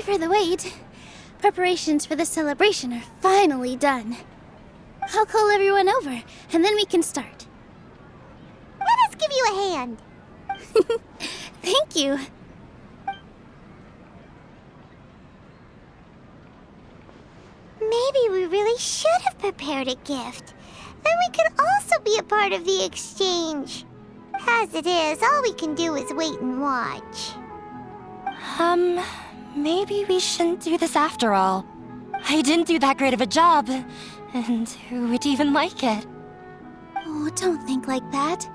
Sorry for the wait. Preparations for the celebration are finally done. I'll call everyone over, and then we can start. Let us give you a hand. Thank you. Maybe we really should have prepared a gift. Then we could also be a part of the exchange. As it is, all we can do is wait and watch. Maybe we shouldn't do this after all. I didn't do that great of a job, and who would even like it? Oh, don't think like that.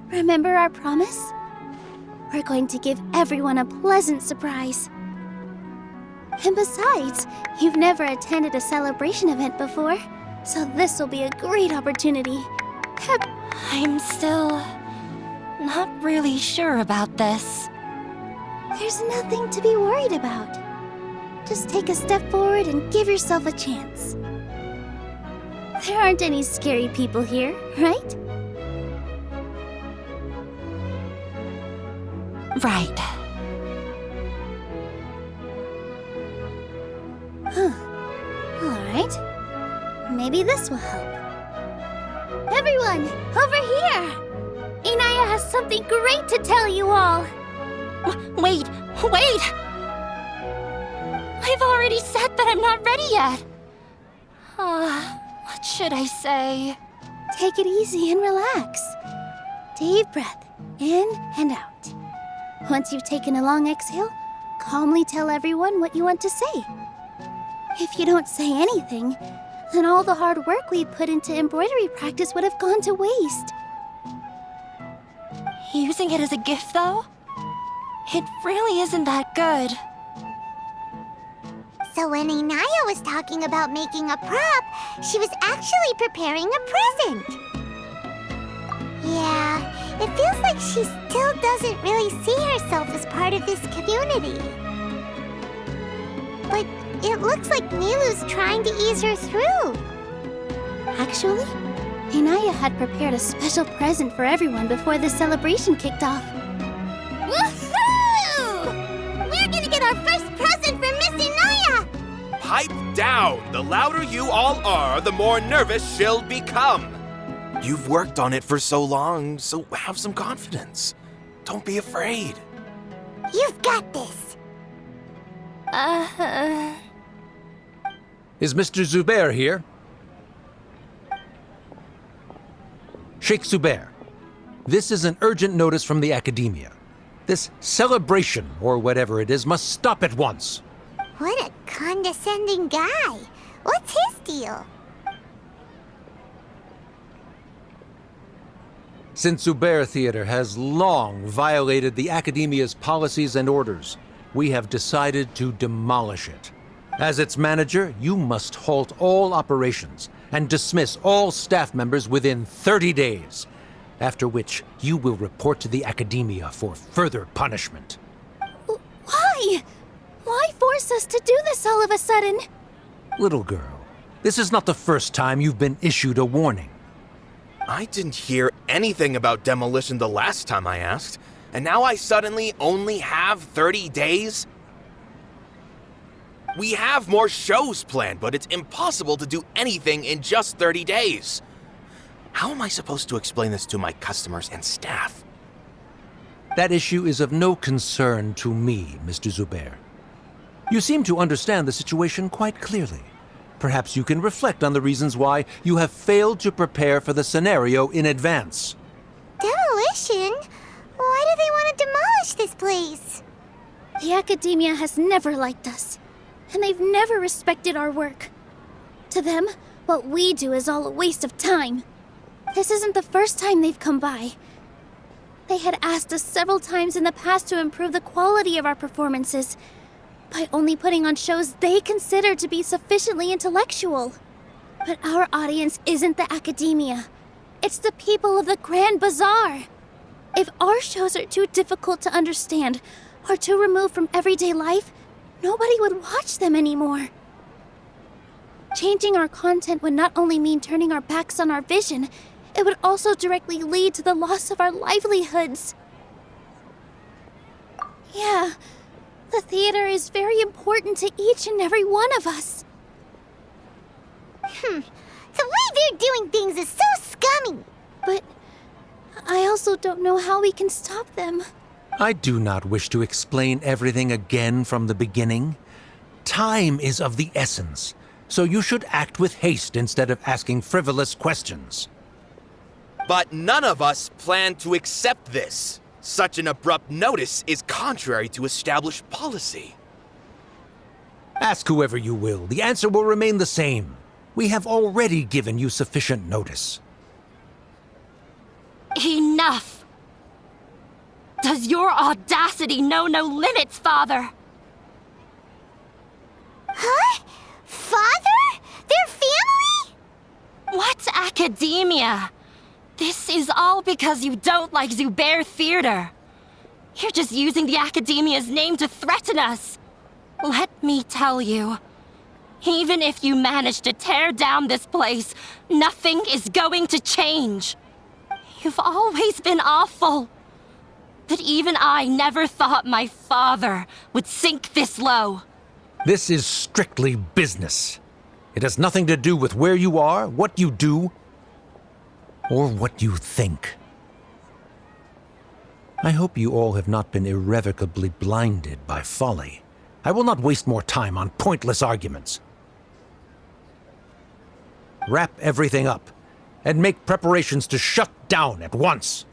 Remember our promise? We're going to give everyone a pleasant surprise. And besides, you've never attended a celebration event before, so this will be a great opportunity. I'm still not really sure about this. There's nothing to be worried about. Just take a step forward and give yourself a chance. There aren't any scary people here, right? Right. Huh. Alright. Maybe this will help. Everyone, over here! Inaya has something great to tell you all! Wait! I've already said that I'm not ready yet. What should I say? Take it easy and relax. Deep breath, in and out. Once you've taken a long exhale, calmly tell everyone what you want to say. If you don't say anything, then all the hard work we put into embroidery practice would have gone to waste. Using it as a gift, though? It really isn't that good. So when Inaya was talking about making a prop, she was actually preparing a present. Yeah, it feels like she still doesn't really see herself as part of this community. But it looks like Nilu's trying to ease her through. Actually, Inaya had prepared a special present for everyone before the celebration kicked off. Woohoo! We're gonna get our first present from Miss Inaya! Pipe down! The louder you all are, the more nervous she'll become. You've worked on it for so long, so have some confidence. Don't be afraid. You've got this. Is Mr. Zubair here? Sheikh Zubair, this is an urgent notice from the Academia. This celebration, or whatever it is, must stop at once. What a condescending guy. What's his deal? Since Zubair Theater has long violated the Academia's policies and orders, we have decided to demolish it. As its manager, you must halt all operations and dismiss all staff members within 30 days, after which you will report to the Academia for further punishment. Why? Why force us to do this all of a sudden? Little girl, this is not the first time you've been issued a warning. I didn't hear anything about demolition the last time I asked, and now I suddenly only have 30 days? We have more shows planned, but it's impossible to do anything in just 30 days. How am I supposed to explain this to my customers and staff? That issue is of no concern to me, Mr. Zubair. You seem to understand the situation quite clearly. Perhaps you can reflect on the reasons why you have failed to prepare for the scenario in advance. Demolition? Why do they want to demolish this place? The Academia has never liked us, and they've never respected our work. To them, what we do is all a waste of time. This isn't the first time they've come by. They had asked us several times in the past to improve the quality of our performances by only putting on shows they consider to be sufficiently intellectual. But our audience isn't the Academia. It's the people of the Grand Bazaar. If our shows are too difficult to understand or too removed from everyday life, nobody would watch them anymore. Changing our content would not only mean turning our backs on our vision, it would also directly lead to the loss of our livelihoods. Yeah, the The theater is very important to each and every one of us. The way they're doing things is so scummy. But I also don't know how we can stop them. I do not wish to explain everything again from the beginning. Time is of the essence, so you should act with haste instead of asking frivolous questions. But none of us plan to accept this. Such an abrupt notice is contrary to established policy. Ask whoever you will, the answer will remain the same. We have already given you sufficient notice. Enough! Does your audacity know no limits, Father? Huh? Father? Their family? What academia? This is all because you don't like Zubair Theater. You're just using the Academia's name to threaten us. Let me tell you, even if you manage to tear down this place, nothing is going to change. You've always been awful. But even I never thought my father would sink this low. This is strictly business. It has nothing to do with where you are, what you do, or what you think. I hope you all have not been irrevocably blinded by folly. I will not waste more time on pointless arguments. Wrap everything up, and make preparations to shut down at once.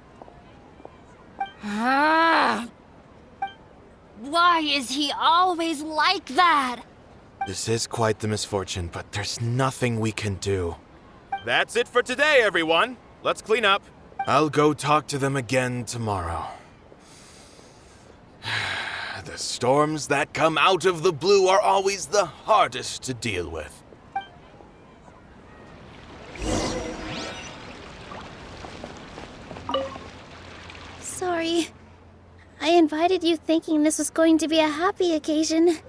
Why is he always like that? This is quite the misfortune, but there's nothing we can do. That's it for today, everyone. Let's clean up. I'll go talk to them again tomorrow. The storms that come out of the blue are always the hardest to deal with. Sorry. I invited you thinking this was going to be a happy occasion.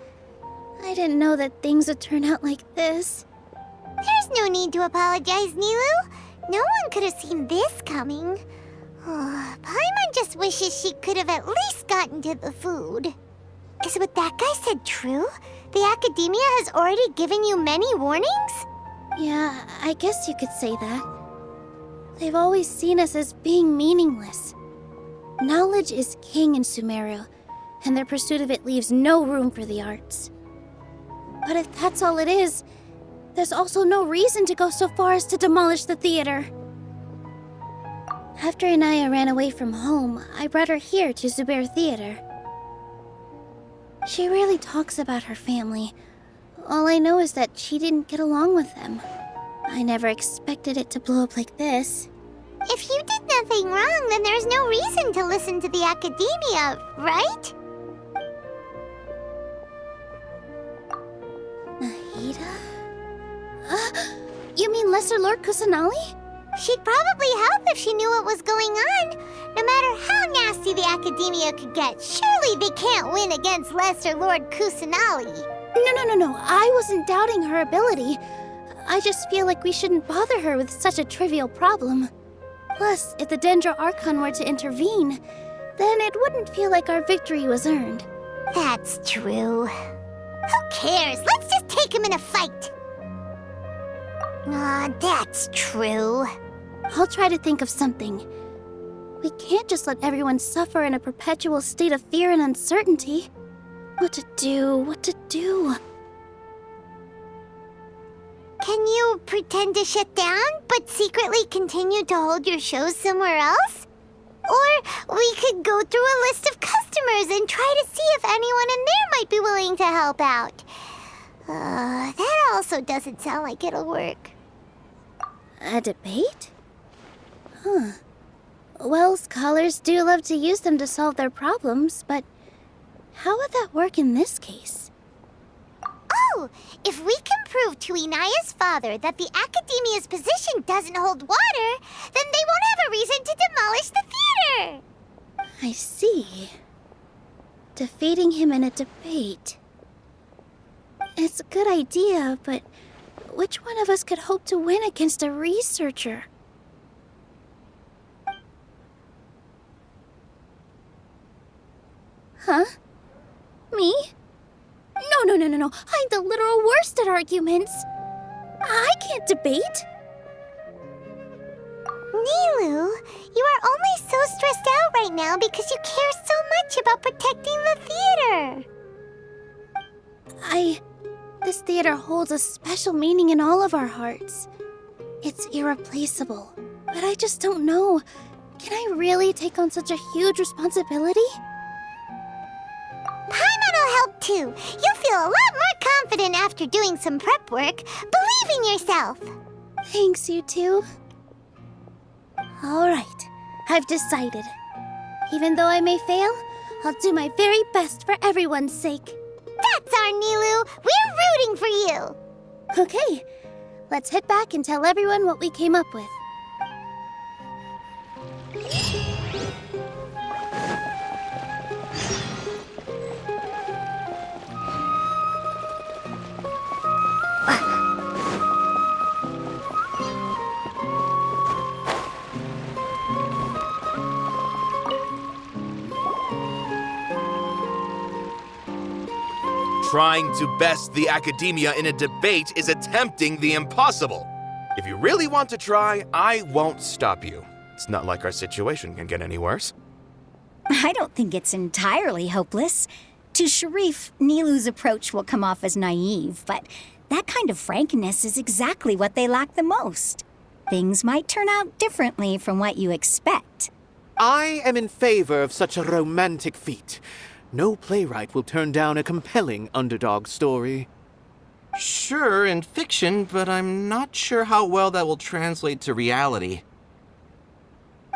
I didn't know that things would turn out like this. There's no need to apologize, Nilu. No one could have seen this coming. Paimon just wishes she could have at least gotten to the food. Is what that guy said true? The Academia has already given you many warnings? Yeah, I guess you could say that. They've always seen us as being meaningless. Knowledge is king in Sumeru, and their pursuit of it leaves no room for the arts. But if that's all it is, there's also no reason to go so far as to demolish the theater. After Anaya ran away from home, I brought her here to Zubair Theater. She rarely talks about her family. All I know is that she didn't get along with them. I never expected it to blow up like this. If you did nothing wrong, then there's no reason to listen to the Academia, right? Nahida? You mean Lesser Lord Kusanali? She'd probably help if she knew what was going on. No matter how nasty the Academia could get, surely they can't win against Lesser Lord Kusanali. No. I wasn't doubting her ability. I just feel like we shouldn't bother her with such a trivial problem. Plus, if the Dendro Archon were to intervene, then it wouldn't feel like our victory was earned. That's true. Who cares? Let's just take him in a fight. That's true. I'll try to think of something. We can't just let everyone suffer in a perpetual state of fear and uncertainty. What to do? Can you pretend to shut down, but secretly continue to hold your shows somewhere else? Or we could go through a list of customers and try to see if anyone in there might be willing to help out. That also doesn't sound like it'll work. A debate? Huh. Well, scholars do love to use them to solve their problems, but how would that work in this case? Oh, if we can prove to Inaya's father that the Academia's position doesn't hold water, then they won't have a reason to demolish the theater! I see. Defeating him in a debate. It's a good idea, but which one of us could hope to win against a researcher? Huh? Me? No. I'm the literal worst at arguments. I can't debate. Nilu, you are only so stressed out right now because you care so much about protecting the theater. This theater holds a special meaning in all of our hearts. It's irreplaceable. But I just don't know. Can I really take on such a huge responsibility? Paimon'll help too. You'll feel a lot more confident after doing some prep work. Believe in yourself. Thanks, you two. All right, I've decided. Even though I may fail, I'll do my very best for everyone's sake. That's our Nilu. We're rooting for you. Okay, let's head back and tell everyone what we came up with. Trying to best the academia in a debate is attempting the impossible. If you really want to try, I won't stop you. It's not like our situation can get any worse. I don't think it's entirely hopeless. To Sharif, Nilu's approach will come off as naive, but that kind of frankness is exactly what they lack the most. Things might turn out differently from what you expect. I am in favor of such a romantic feat. No playwright will turn down a compelling underdog story. Sure, in fiction, but I'm not sure how well that will translate to reality.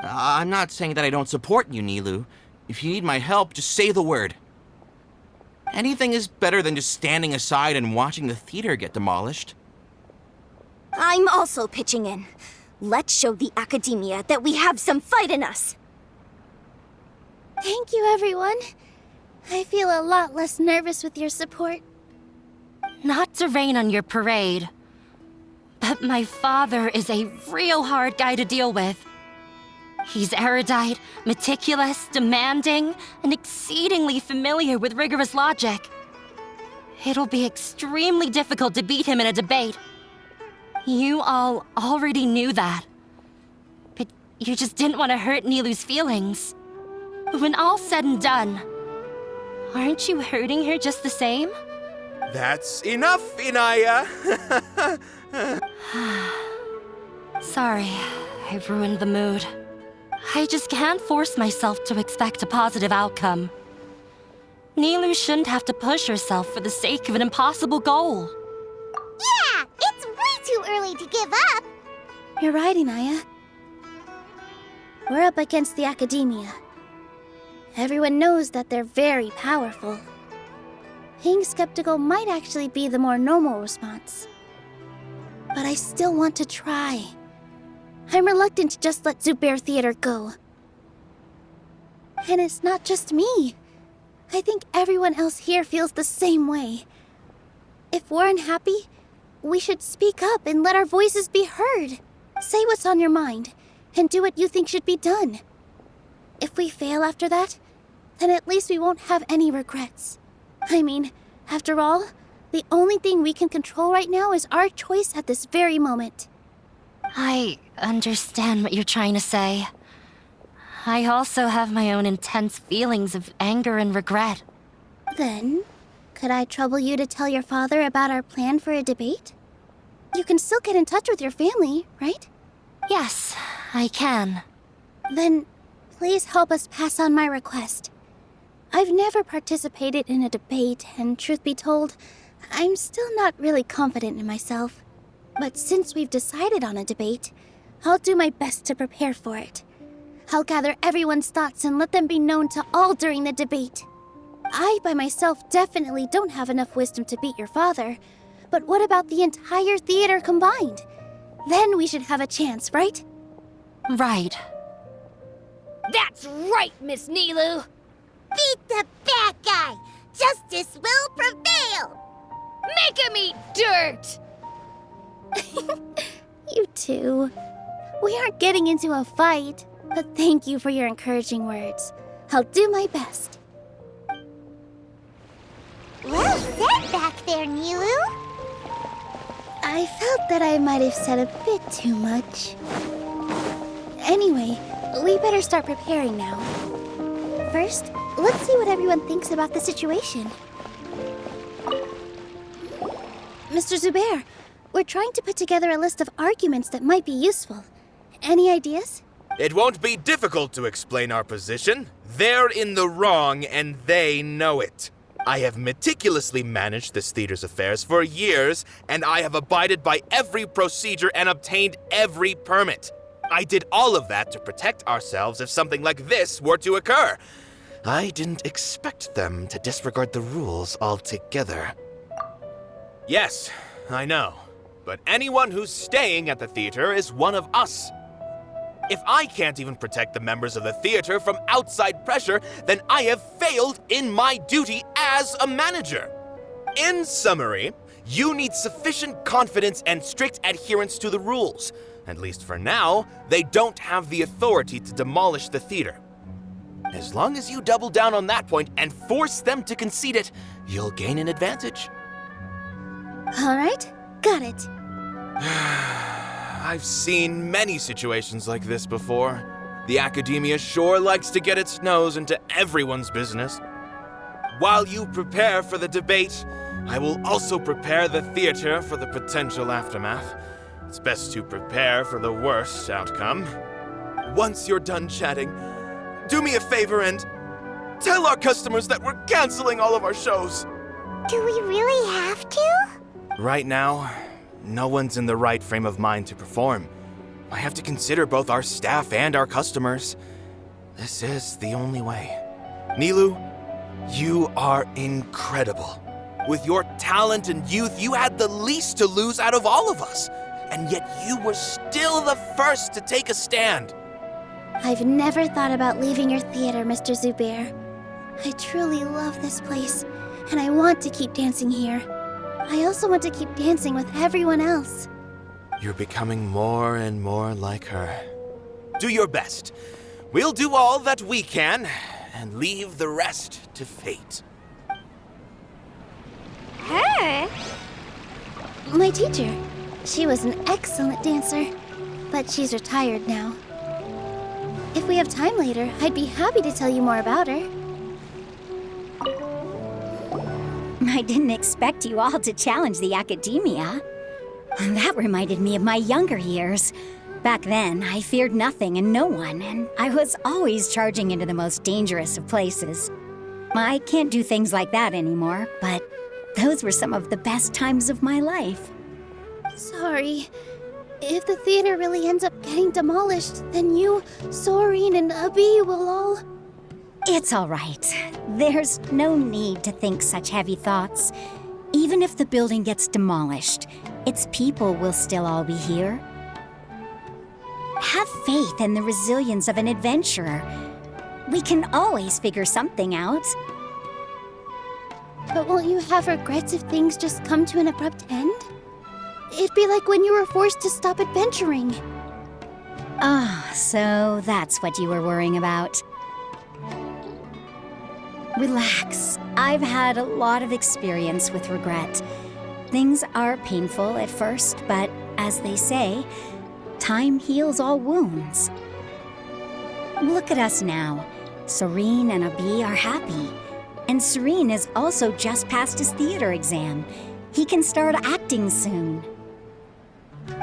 I'm not saying that I don't support you, Nilu. If you need my help, just say the word. Anything is better than just standing aside and watching the theater get demolished. I'm also pitching in. Let's show the academia that we have some fight in us. Thank you, everyone. I feel a lot less nervous with your support. Not to rain on your parade, but my father is a real hard guy to deal with. He's erudite, meticulous, demanding, and exceedingly familiar with rigorous logic. It'll be extremely difficult to beat him in a debate. You all already knew that. But you just didn't want to hurt Nilu's feelings. When all's said and done, aren't you hurting her just the same? That's enough, Inaya! Sorry, I've ruined the mood. I just can't force myself to expect a positive outcome. Nilu shouldn't have to push herself for the sake of an impossible goal. Yeah, it's way too early to give up. You're right, Inaya. We're up against the academia. Everyone knows that they're very powerful. Being skeptical might actually be the more normal response. But I still want to try. I'm reluctant to just let Zubair Theater go. And it's not just me. I think everyone else here feels the same way. If we're unhappy, we should speak up and let our voices be heard. Say what's on your mind, and do what you think should be done. If we fail after that, then at least we won't have any regrets. I mean, after all, the only thing we can control right now is our choice at this very moment. I understand what you're trying to say. I also have my own intense feelings of anger and regret. Then, could I trouble you to tell your father about our plan for a debate? You can still get in touch with your family, right? Yes, I can. Then, please help us pass on my request. I've never participated in a debate, and truth be told, I'm still not really confident in myself. But since we've decided on a debate, I'll do my best to prepare for it. I'll gather everyone's thoughts and let them be known to all during the debate. I, by myself, definitely don't have enough wisdom to beat your father. But what about the entire theater combined? Then we should have a chance, right? Right. That's right, Miss Nilu. Beat the bad guy. Justice will prevail. Make him eat dirt. You two. We aren't getting into a fight, but thank you for your encouraging words. I'll do my best. set back there, Nilu. I felt that I might have said a bit too much. Anyway, we better start preparing now. First, let's see what everyone thinks about the situation. Mr. Zubair, we're trying to put together a list of arguments that might be useful. Any ideas? It won't be difficult to explain our position. They're in the wrong, and they know it. I have meticulously managed this theater's affairs for years, and I have abided by every procedure and obtained every permit. I did all of that to protect ourselves if something like this were to occur. I didn't expect them to disregard the rules altogether. Yes, I know. But anyone who's staying at the theater is one of us. If I can't even protect the members of the theater from outside pressure, then I have failed in my duty as a manager. In summary, you need sufficient confidence and strict adherence to the rules. At least for now, they don't have the authority to demolish the theater. As long as you double down on that point and force them to concede it, you'll gain an advantage. All right, got it. I've seen many situations like this before. The academia sure likes to get its nose into everyone's business. While you prepare for the debate, I will also prepare the theater for the potential aftermath. It's best to prepare for the worst outcome. Once you're done chatting, do me a favor and tell our customers that we're canceling all of our shows. Do we really have to? Right now, no one's in the right frame of mind to perform. I have to consider both our staff and our customers. This is the only way. Nilu, you are incredible. With your talent and youth, you had the least to lose out of all of us. And yet you were still the first to take a stand. I've never thought about leaving your theater, Mr. Zubair. I truly love this place, and I want to keep dancing here. I also want to keep dancing with everyone else. You're becoming more and more like her. Do your best. We'll do all that we can, and leave the rest to fate. Her? My teacher. She was an excellent dancer, but she's retired now. If we have time later, I'd be happy to tell you more about her. I didn't expect you all to challenge the academia. That reminded me of my younger years. Back then, I feared nothing and no one, and I was always charging into the most dangerous of places. I can't do things like that anymore, but those were some of the best times of my life. Sorry. If the theater really ends up getting demolished, then you, Soren, and Abi will all... It's all right. There's no need to think such heavy thoughts. Even if the building gets demolished, its people will still all be here. Have faith in the resilience of an adventurer. We can always figure something out. But won't you have regrets if things just come to an abrupt end? It'd be like when you were forced to stop adventuring. Ah, so that's what you were worrying about. Relax. I've had a lot of experience with regret. Things are painful at first, but as they say, time heals all wounds. Look at us now. Serene and Abi are happy. And Serene has also just passed his theater exam. He can start acting soon.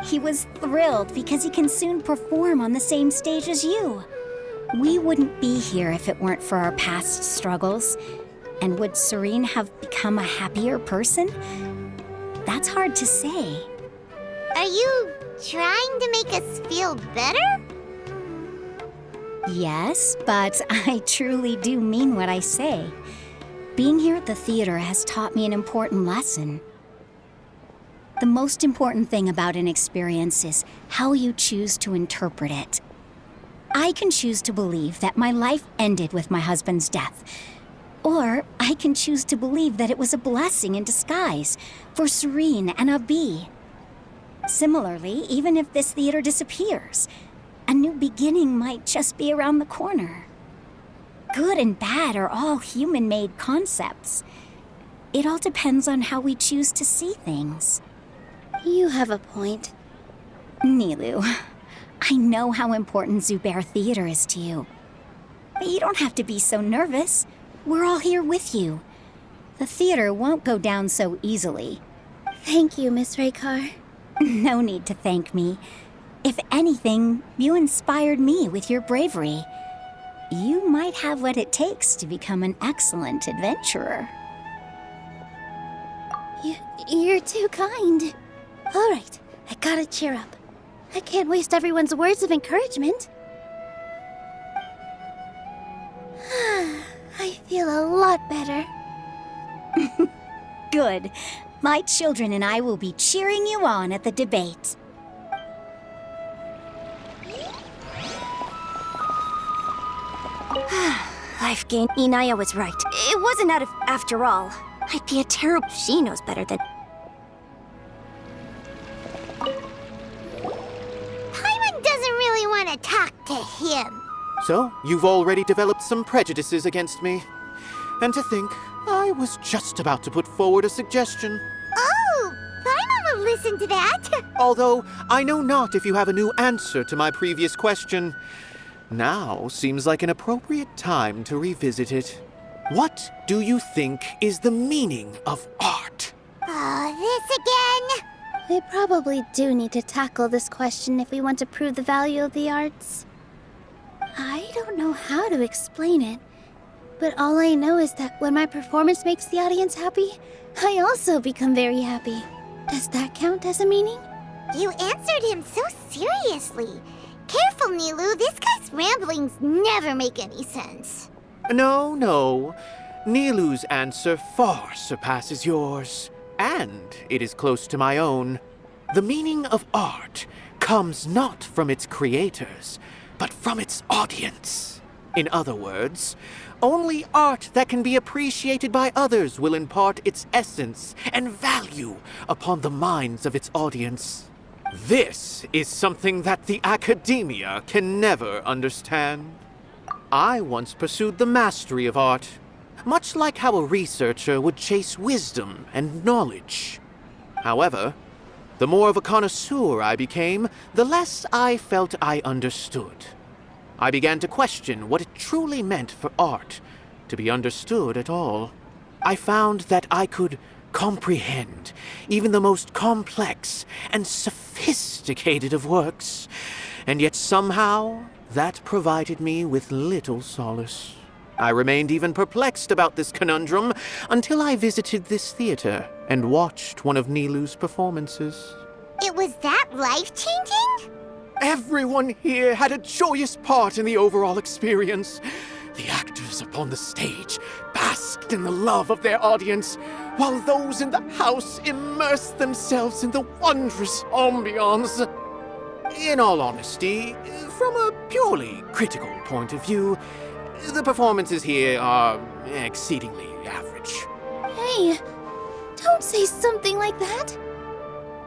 He was thrilled because he can soon perform on the same stage as you. We wouldn't be here if it weren't for our past struggles. And would Serene have become a happier person? That's hard to say. Are you trying to make us feel better? Yes, but I truly do mean what I say. Being here at the theater has taught me an important lesson. The most important thing about an experience is how you choose to interpret it. I can choose to believe that my life ended with my husband's death. Or I can choose to believe that it was a blessing in disguise for Serene and Abi. Similarly, even if this theater disappears, a new beginning might just be around the corner. Good and bad are all human-made concepts. It all depends on how we choose to see things. You have a point. Nilu, I know how important Zubair Theater is to you. But you don't have to be so nervous. We're all here with you. The theater won't go down so easily. Thank you, Miss Raykar. No need to thank me. If anything, you inspired me with your bravery. You might have what it takes to become an excellent adventurer. You're too kind. All right, I gotta cheer up. I can't waste everyone's words of encouragement. I feel a lot better. Good. My children and I will be cheering you on at the debate. I've gained. Inaya was right. It wasn't after all. I'd be a terrible. She knows better than. Paimon doesn't really want to talk to him. So, you've already developed some prejudices against me. And to think, I was just about to put forward a suggestion. Oh, Paimon will listen to that. Although, I know not if you have a new answer to my previous question. Now seems like an appropriate time to revisit it. What do you think is the meaning of art? Oh, this again? We probably do need to tackle this question if we want to prove the value of the arts. I don't know how to explain it, but all I know is that when my performance makes the audience happy, I also become very happy. Does that count as a meaning? You answered him so seriously. Careful, Nilu. This guy's ramblings never make any sense. No. Nilu's answer far surpasses yours, and it is close to my own. The meaning of art comes not from its creators, but from its audience. In other words, only art that can be appreciated by others will impart its essence and value upon the minds of its audience. This is something that the academia can never understand. I once pursued the mastery of art, much like how a researcher would chase wisdom and knowledge. However, the more of a connoisseur I became, the less I felt I understood. I began to question what it truly meant for art to be understood at all. I found that I could comprehend even the most complex and sophisticated of works, and yet somehow that provided me with little solace. I remained even perplexed about this conundrum until I visited this theater and watched one of Nilu's performances. It was that life-changing? Everyone here had a joyous part in the overall experience. The actors upon the stage basked in the love of their audience, while those in the house immersed themselves in the wondrous ambiance. In all honesty, from a purely critical point of view, the performances here are exceedingly average. Hey, don't say something like that.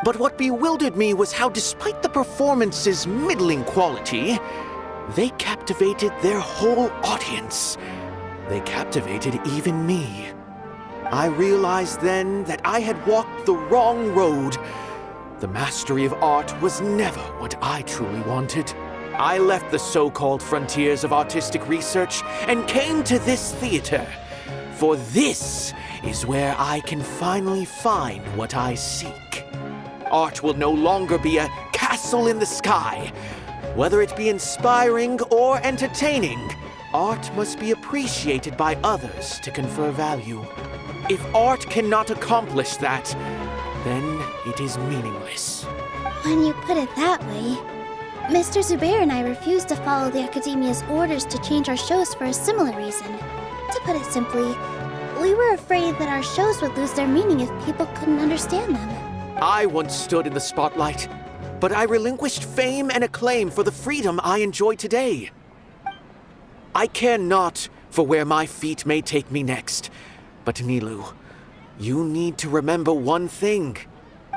But what bewildered me was how, despite the performance's middling quality, they captivated their whole audience. They captivated even me. I realized then that I had walked the wrong road. The mastery of art was never what I truly wanted. I left the so-called frontiers of artistic research and came to this theater. For this is where I can finally find what I seek. Art will no longer be a castle in the sky. Whether it be inspiring or entertaining, art must be appreciated by others to confer value. If art cannot accomplish that, then it is meaningless. When you put it that way, Mr. Zubair and I refused to follow the Academia's orders to change our shows for a similar reason. To put it simply, we were afraid that our shows would lose their meaning if people couldn't understand them. I once stood in the spotlight, but I relinquished fame and acclaim for the freedom I enjoy today. I care not for where my feet may take me next, but Nilu, you need to remember one thing.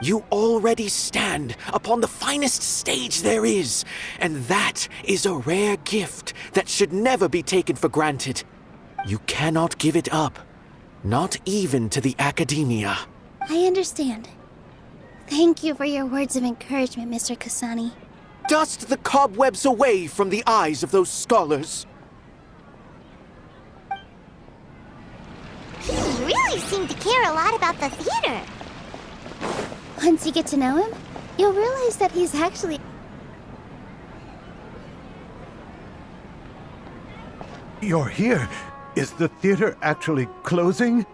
You already stand upon the finest stage there is, and that is a rare gift that should never be taken for granted. You cannot give it up. Not even to the Academia. I understand. Thank you for your words of encouragement, Mr. Kasani. Dust the cobwebs away from the eyes of those scholars. He really seemed to care a lot about the theater. Once you get to know him, you'll realize that he's actually... You're here. Is the theater actually closing?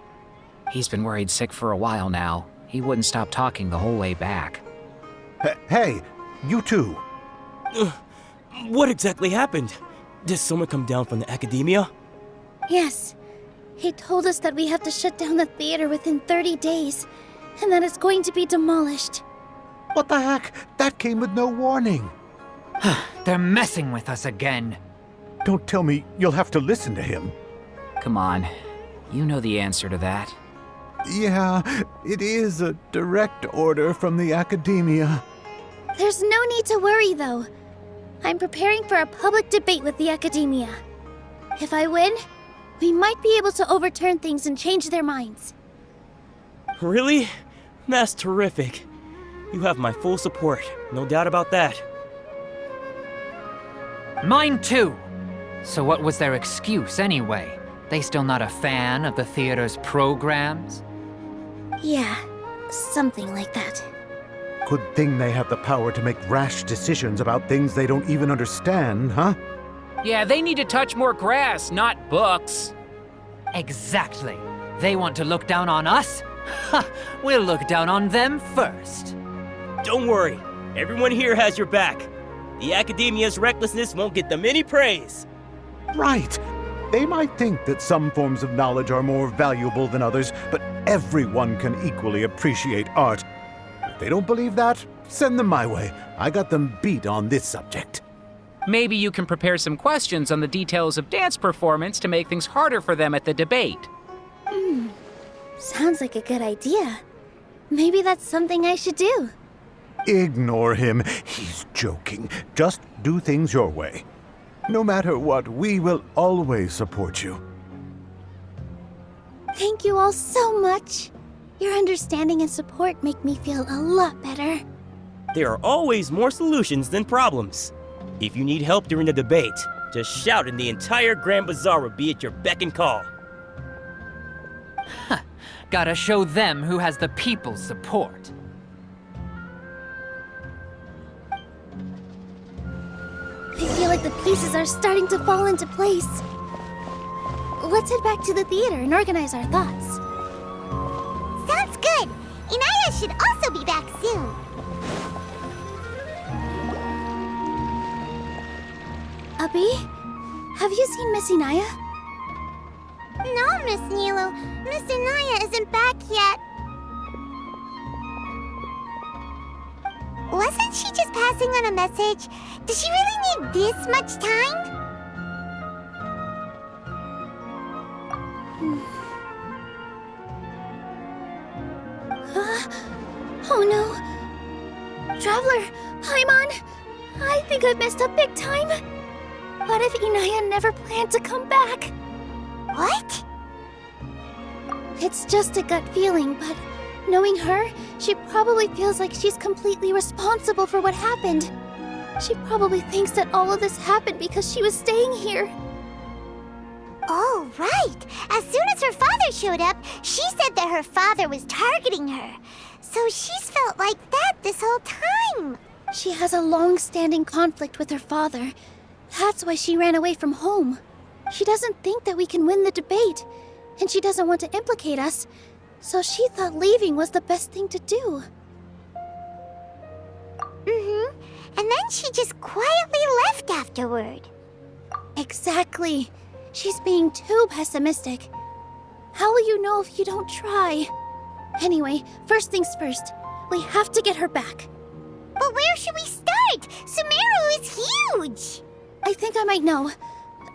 He's been worried sick for a while now. He wouldn't stop talking the whole way back. Hey, you two. What exactly happened? Did someone come down from the Academia? Yes. He told us that we have to shut down the theater within 30 days, and that it's going to be demolished. What the heck? That came with no warning. They're messing with us again. Don't tell me you'll have to listen to him. Come on. You know the answer to that. Yeah, it is a direct order from the Academia. There's no need to worry, though. I'm preparing for a public debate with the Academia. If I win, we might be able to overturn things and change their minds. Really? That's terrific. You have my full support, no doubt about that. Mine too. So what was their excuse anyway? They still not a fan of the theater's programs? Yeah, something like that. Good thing they have the power to make rash decisions about things they don't even understand, huh? Yeah, they need to touch more grass, not books. Exactly. They want to look down on us? Ha! We'll look down on them first. Don't worry, everyone here has your back. The Academia's recklessness won't get them any praise. Right. They might think that some forms of knowledge are more valuable than others, but everyone can equally appreciate art. If they don't believe that, send them my way. I got them beat on this subject. Maybe you can prepare some questions on the details of dance performance to make things harder for them at the debate. Sounds like a good idea. Maybe that's something I should do. Ignore him. He's joking. Just do things your way. No matter what, we will always support you. Thank you all so much. Your understanding and support make me feel a lot better. There are always more solutions than problems. If you need help during the debate, just shout and the entire Grand Bazaar will be at your beck and call. Gotta show them who has the people's support. I feel like the pieces are starting to fall into place. Let's head back to the theater and organize our thoughts. Sounds good. Inaya should also be back soon. Abi, have you seen Miss Inaya? No, Miss Nilu. Miss Inaya isn't back yet. Wasn't she just passing on a message? Does she really need this much time? Oh no. Traveler, Paimon, I think I've messed up big time. What if Inaya never planned to come back? What? It's just a gut feeling, but knowing her, she probably feels like she's completely responsible for what happened. She probably thinks that all of this happened because she was staying here. Oh, right. As soon as her father showed up, she said that her father was targeting her. So she's felt like that this whole time. She has a long-standing conflict with her father. That's why she ran away from home. She doesn't think that we can win the debate, and she doesn't want to implicate us, so she thought leaving was the best thing to do. And then she just quietly left afterward. Exactly. She's being too pessimistic. How will you know if you don't try? Anyway, first things first. We have to get her back. But where should we start? Sumeru is huge! I think I might know.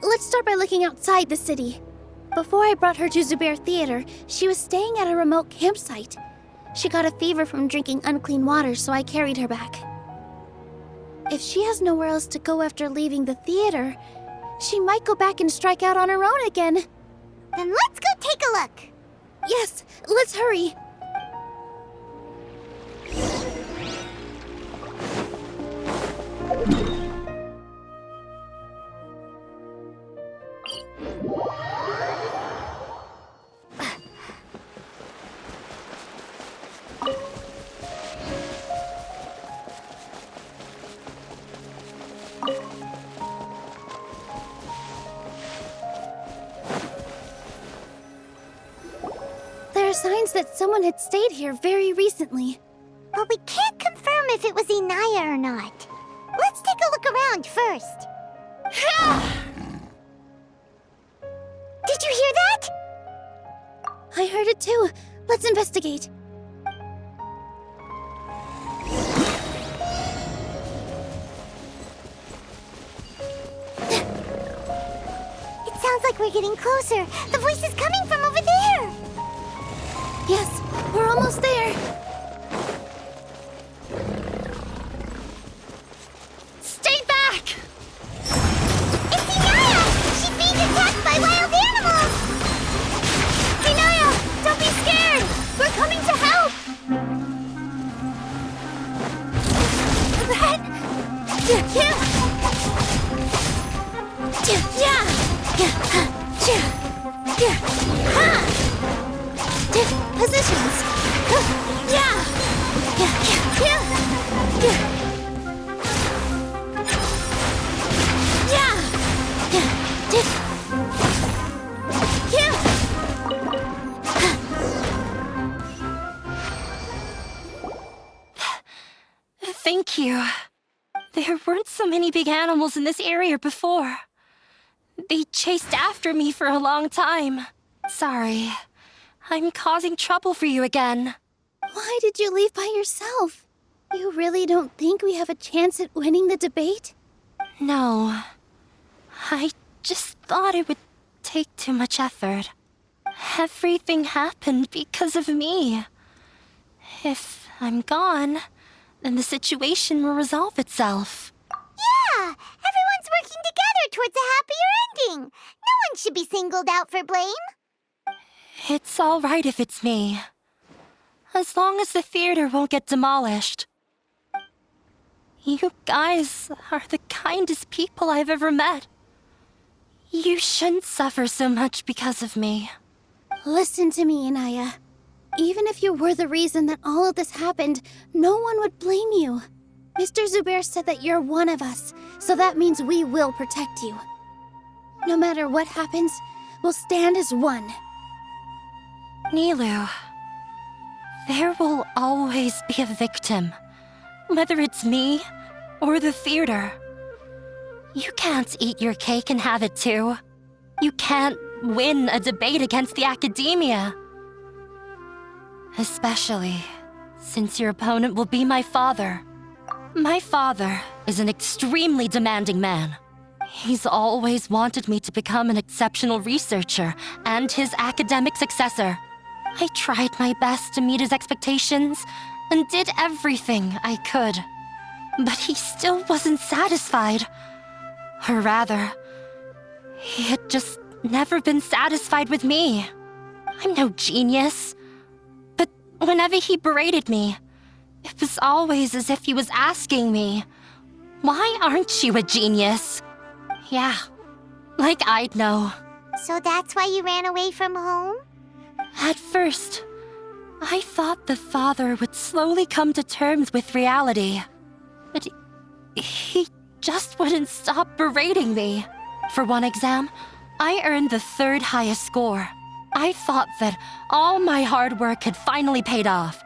Let's start by looking outside the city. Before I brought her to Zubair Theater, she was staying at a remote campsite. She got a fever from drinking unclean water, so I carried her back. If she has nowhere else to go after leaving the theater, she might go back and strike out on her own again. Then let's go take a look. Yes, let's hurry. There are signs that someone had stayed here very recently. But we can't confirm if it was Inaya or not. Let's take a look around first. Did you hear that? I heard it too. Let's investigate. It sounds like we're getting closer. The voice is coming from over there. Yes, we're almost there. Stay back! It's Inaya! She's being attacked by wild animals! Inaya, don't be scared! We're coming to help! Positions! Thank you. There weren't so many big animals in this area before. They chased after me for a long time. Sorry. I'm causing trouble for you again. Why did you leave by yourself? You really don't think we have a chance at winning the debate? No. I just thought it would take too much effort. Everything happened because of me. If I'm gone, then the situation will resolve itself. Yeah! Everyone's working together towards a happier ending. No one should be singled out for blame. It's all right if it's me. As long as the theater won't get demolished. You guys are the kindest people I've ever met. You shouldn't suffer so much because of me. Listen to me, Inaya. Even if you were the reason that all of this happened, no one would blame you. Mr. Zubair said that you're one of us, so that means we will protect you. No matter what happens, we'll stand as one. Nilu, there will always be a victim, whether it's me or the theater. You can't eat your cake and have it too. You can't win a debate against the academia. Especially since your opponent will be my father. My father is an extremely demanding man. He's always wanted me to become an exceptional researcher and his academic successor. I tried my best to meet his expectations and did everything I could. But he still wasn't satisfied. Or rather, he had just never been satisfied with me. I'm no genius. But whenever he berated me, it was always as if he was asking me, "Why aren't you a genius?" Yeah, like I'd know. So that's why you ran away from home? At first, I thought the father would slowly come to terms with reality. But he just wouldn't stop berating me. For one exam, I earned the 3rd highest score. I thought that all my hard work had finally paid off,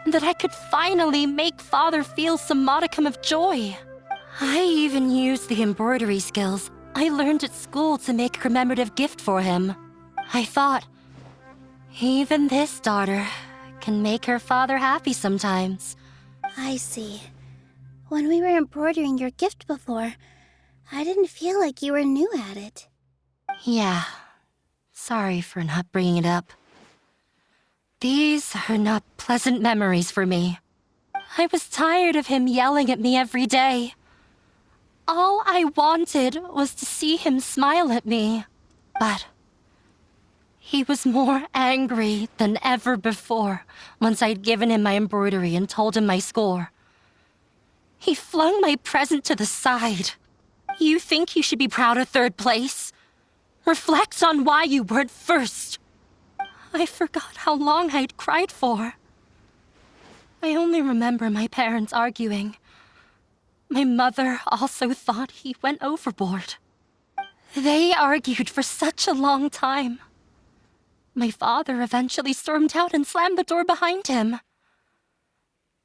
and that I could finally make father feel some modicum of joy. I even used the embroidery skills I learned at school to make a commemorative gift for him. I thought, even this daughter can make her father happy sometimes. I see. When we were embroidering your gift before, I didn't feel like you were new at it. Yeah. Sorry for not bringing it up. These are not pleasant memories for me. I was tired of him yelling at me every day. All I wanted was to see him smile at me. But He was more angry than ever before once I'd given him my embroidery and told him my score. He flung my present to the side. You think you should be proud of third place? Reflect on why you weren't first. I forgot how long I'd cried for. I only remember my parents arguing. My mother also thought he went overboard. They argued for such a long time. My father eventually stormed out and slammed the door behind him.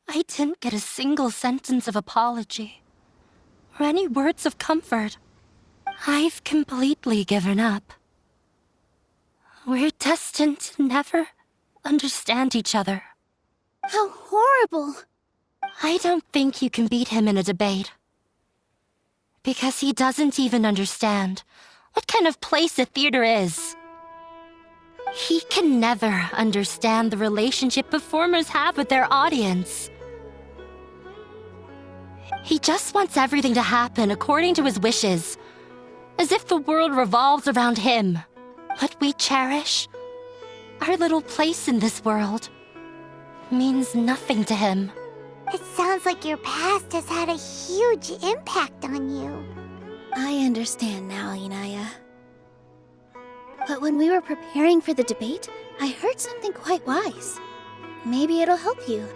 I didn't get a single sentence of apology or any words of comfort. I've completely given up. We're destined to never understand each other. How horrible! I don't think you can beat him in a debate. Because he doesn't even understand what kind of place a theater is. He can never understand the relationship performers have with their audience. He just wants everything to happen according to his wishes, as if the world revolves around him. What we cherish, our little place in this world, means nothing to him. It sounds like your past has had a huge impact on you. I understand now, Inaya. But when we were preparing for the debate, I heard something quite wise. Maybe it'll help you.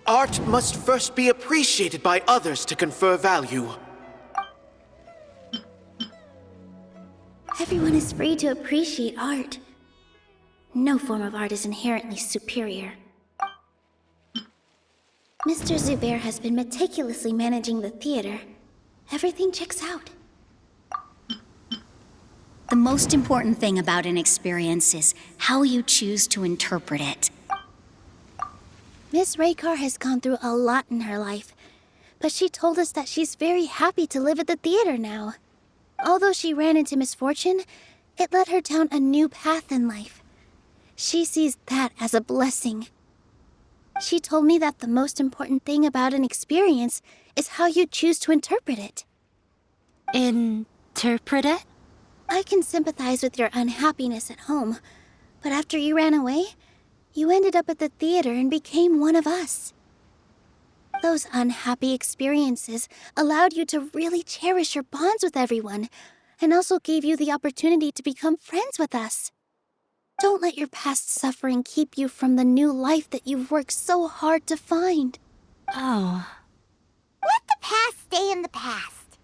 Art must first be appreciated by others to confer value. Everyone is free to appreciate art. No form of art is inherently superior. Mr. Zubair has been meticulously managing the theater. Everything checks out. The most important thing about an experience is how you choose to interpret it. Miss Raykar has gone through a lot in her life, but she told us that she's very happy to live at the theater now. Although she ran into misfortune, it led her down a new path in life. She sees that as a blessing. She told me that the most important thing about an experience is how you choose to interpret it. Interpret it? I can sympathize with your unhappiness at home, but after you ran away, you ended up at the theater and became one of us. Those unhappy experiences allowed you to really cherish your bonds with everyone, and also gave you the opportunity to become friends with us. Don't let your past suffering keep you from the new life that you've worked so hard to find. Oh. Let the past stay in the past.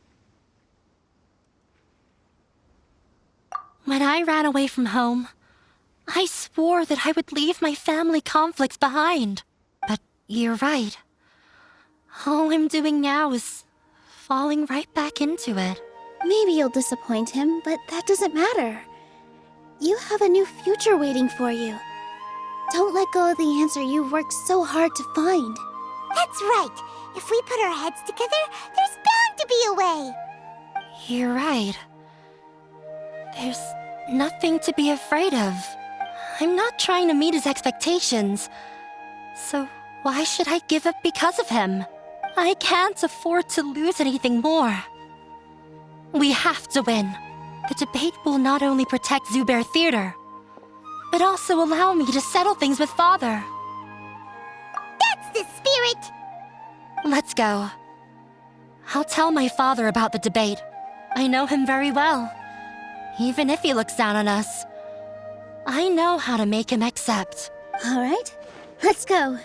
When I ran away from home, I swore that I would leave my family conflicts behind. But you're right. All I'm doing now is falling right back into it. Maybe you'll disappoint him, but that doesn't matter. You have a new future waiting for you. Don't let go of the answer you've worked so hard to find. That's right. If we put our heads together, there's bound to be a way. You're right. There's nothing to be afraid of. I'm not trying to meet his expectations. So why should I give up because of him? I can't afford to lose anything more. We have to win. The debate will not only protect Zubair Theater, but also allow me to settle things with Father. That's the spirit! Let's go. I'll tell my father about the debate. I know him very well. Even if he looks down on us, I know how to make him accept. All right, let's go.